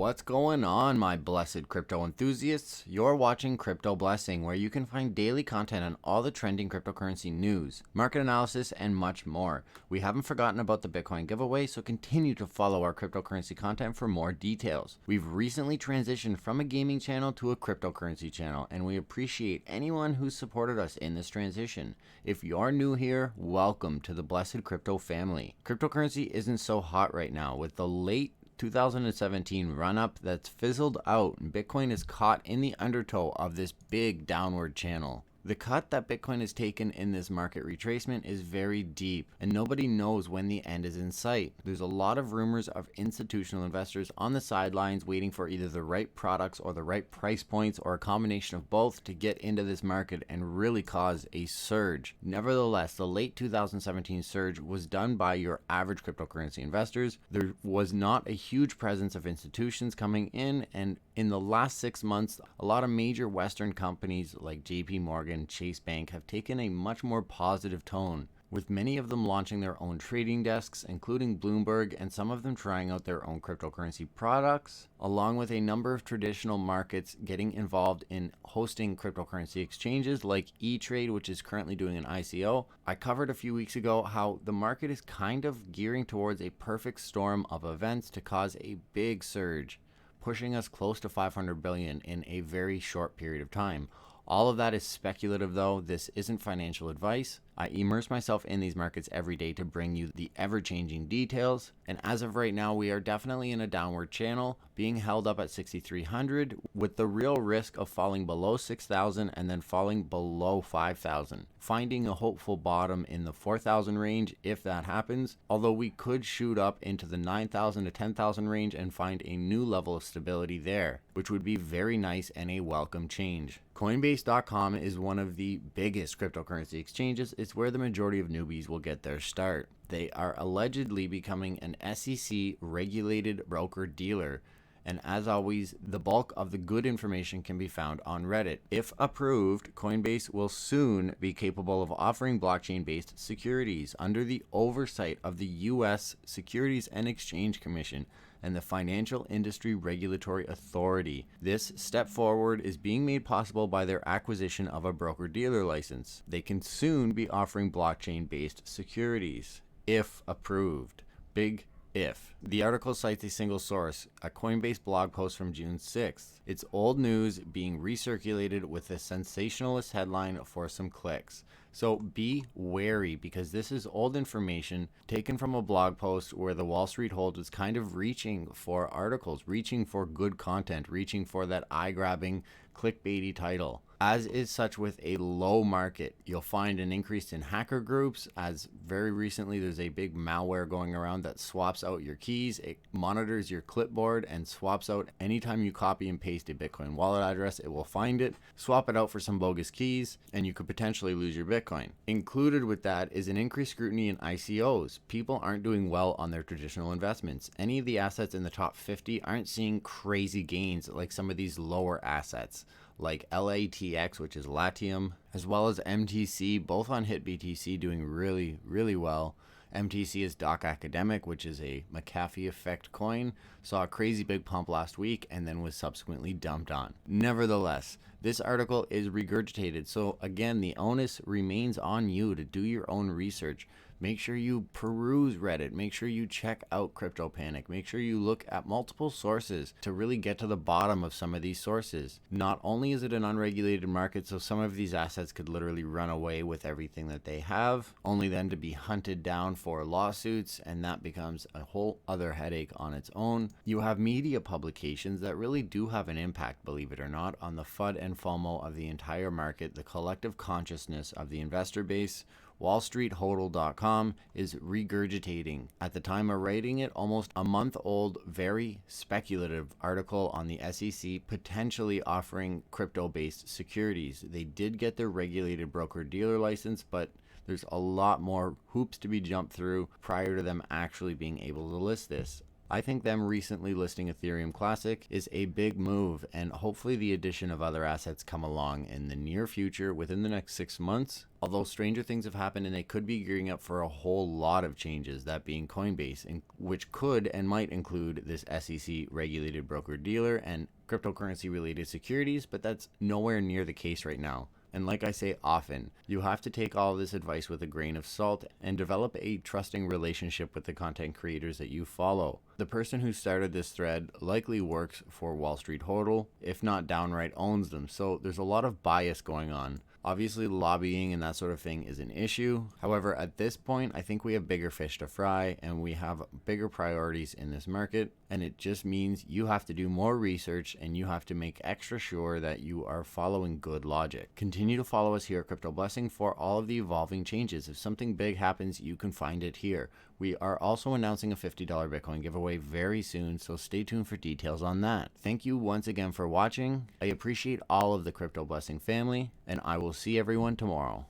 What's going on, my blessed crypto enthusiasts? You're watching Crypto Blessing, where you can find daily content on all the trending cryptocurrency news, market analysis, and much more. We haven't forgotten about the Bitcoin giveaway, so continue to follow our cryptocurrency content for more details. We've recently transitioned from a gaming channel to a cryptocurrency channel, and we appreciate anyone who's supported us in this transition. If you're new here, welcome to the blessed crypto family. Cryptocurrency isn't so hot right now, with the late 2017 run-up that's fizzled out, and Bitcoin is caught in the undertow of this big downward channel. The cut that Bitcoin has taken in this market retracement is very deep, and nobody knows when the end is in sight. There's a lot of rumors of institutional investors on the sidelines waiting for either the right products or the right price points or a combination of both to get into this market and really cause a surge. Nevertheless, the late 2017 surge was done by your average cryptocurrency investors. There was not a huge presence of institutions coming in, and in the last 6 months, a lot of major Western companies like JP Morgan, Chase Bank have taken a much more positive tone, with many of them launching their own trading desks, including Bloomberg, and some of them trying out their own cryptocurrency products, along with a number of traditional markets getting involved in hosting cryptocurrency exchanges like E-Trade, which is currently doing an ICO. I covered a few weeks ago how the market is kind of gearing towards a perfect storm of events to cause a big surge, pushing us close to 500 billion in a very short period of time. All of that is speculative though. This isn't financial advice. I immerse myself in these markets every day to bring you the ever-changing details. And as of right now, we are definitely in a downward channel, being held up at 6,300 with the real risk of falling below 6,000 and then falling below 5,000. Finding a hopeful bottom in the 4,000 range if that happens, although we could shoot up into the 9,000 to 10,000 range and find a new level of stability there, which would be very nice and a welcome change. Coinbase.com is one of the biggest cryptocurrency exchanges. It's where the majority of newbies will get their start. They are allegedly becoming an SEC regulated broker dealer. And as always, the bulk of the good information can be found on Reddit. If approved, Coinbase will soon be capable of offering blockchain-based securities under the oversight of the U.S. Securities and Exchange Commission and the Financial Industry Regulatory Authority. This step forward is being made possible by their acquisition of a broker-dealer license. They can soon be offering blockchain-based securities, if approved. Big if. The article cites a single source, a Coinbase blog post from June 6th. It's old news being recirculated with a sensationalist headline for some clicks. So be wary, because this is old information taken from a blog post where the Wall Street Hold was kind of reaching for articles, reaching for good content, reaching for that eye-grabbing, clickbaity title. As is such with a low market, you'll find an increase in hacker groups, as very recently there's a big malware going around that swaps out your keys. It monitors your clipboard and swaps out anytime you copy and paste a Bitcoin wallet address. It will find it, swap it out for some bogus keys, and you could potentially lose your Bitcoin. Included with that is an increased scrutiny in ICOs. People aren't doing well on their traditional investments. Any of the assets in the top 50 aren't seeing crazy gains like some of these lower assets, like LATX, which is Latium, as well as MTC, both on HitBTC doing really, really well. MTC is Doc Academic, which is a McAfee effect coin, saw a crazy big pump last week and then was subsequently dumped on. Nevertheless, this article is regurgitated, so again, the onus remains on you to do your own research. Make sure you peruse Reddit. Make sure you check out CryptoPanic. Make sure you look at multiple sources to really get to the bottom of some of these sources. Not only is it an unregulated market, so some of these assets could literally run away with everything that they have, only then to be hunted down for lawsuits, and that becomes a whole other headache on its own. You have media publications that really do have an impact, believe it or not, on the FUD and FOMO of the entire market, the collective consciousness of the investor base. WallStreetHodl.com is regurgitating, at the time of writing it, almost a month old, very speculative article on the SEC potentially offering crypto-based securities. They did get their regulated broker-dealer license, but there's a lot more hoops to be jumped through prior to them actually being able to list this. I think them recently listing Ethereum Classic is a big move, and hopefully the addition of other assets come along in the near future within the next 6 months. Although stranger things have happened and they could be gearing up for a whole lot of changes, that being Coinbase, which could and might include this SEC regulated broker dealer and cryptocurrency related securities, but that's nowhere near the case right now. And like I say often, you have to take all of this advice with a grain of salt and develop a trusting relationship with the content creators that you follow. The person who started this thread likely works for Wall Street Hodl, if not downright owns them, so there's a lot of bias going on. Obviously, lobbying and that sort of thing is an issue. However, at this point, I think we have bigger fish to fry and we have bigger priorities in this market. And it just means you have to do more research and you have to make extra sure that you are following good logic. Continue to follow us here at Crypto Blessing for all of the evolving changes. If something big happens, you can find it here. We are also announcing a $50 Bitcoin giveaway very soon, so stay tuned for details on that. Thank you once again for watching. I appreciate all of the Crypto Blessing family, and I will see everyone tomorrow.